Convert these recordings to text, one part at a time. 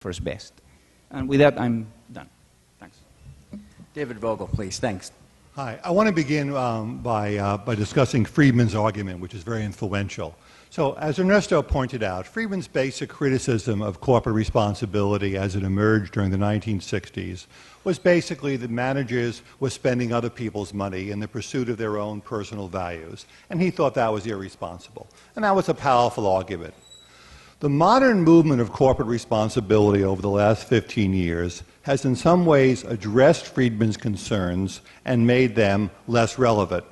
first best. And with that, I'm done. Thanks. David Vogel, please. Thanks. Hi. I want to begin by discussing Friedman's argument, which is very influential. So, as Ernesto pointed out, Friedman's basic criticism of corporate responsibility as it emerged during the 1960s was basically that managers were spending other people's money in the pursuit of their own personal values, and he thought that was irresponsible. And that was a powerful argument. The modern movement of corporate responsibility over the last 15 years has in some ways addressed Friedman's concerns and made them less relevant.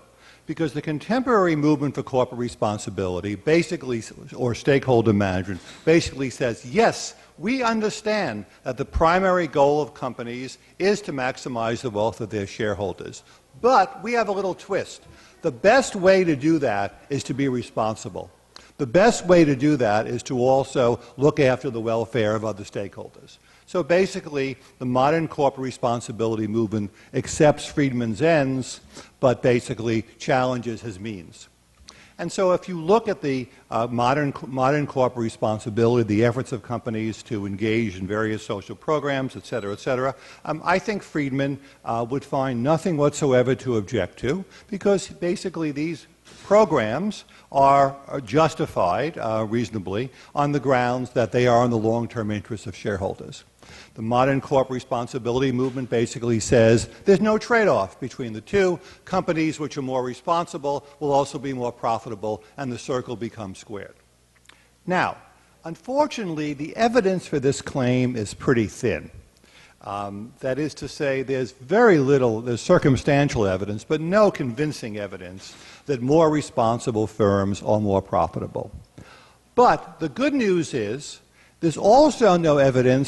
Because the contemporary movement for corporate responsibility basically, or stakeholder management, basically says, yes, we understand that the primary goal of companies is to maximize the wealth of their shareholders. But we have a little twist. The best way to do that is to be responsible. The best way to do that is to also look after the welfare of other stakeholders. So basically, the modern corporate responsibility movement accepts Friedman's ends, but basically challenges his means. And so if you look at the modern corporate responsibility, the efforts of companies to engage in various social programs, et cetera, I think Friedman would find nothing whatsoever to object to, because basically these programs are justified reasonably on the grounds that they are in the long-term interests of shareholders. The modern corporate responsibility movement basically says there's no trade-off between the two. Companies which are more responsible will also be more profitable, and the circle becomes squared. Now, unfortunately, the evidence for this claim is pretty thin. That is to say, there's very little, there's circumstantial evidence, but no convincing evidence that more responsible firms are more profitable. But the good news is there's also no evidence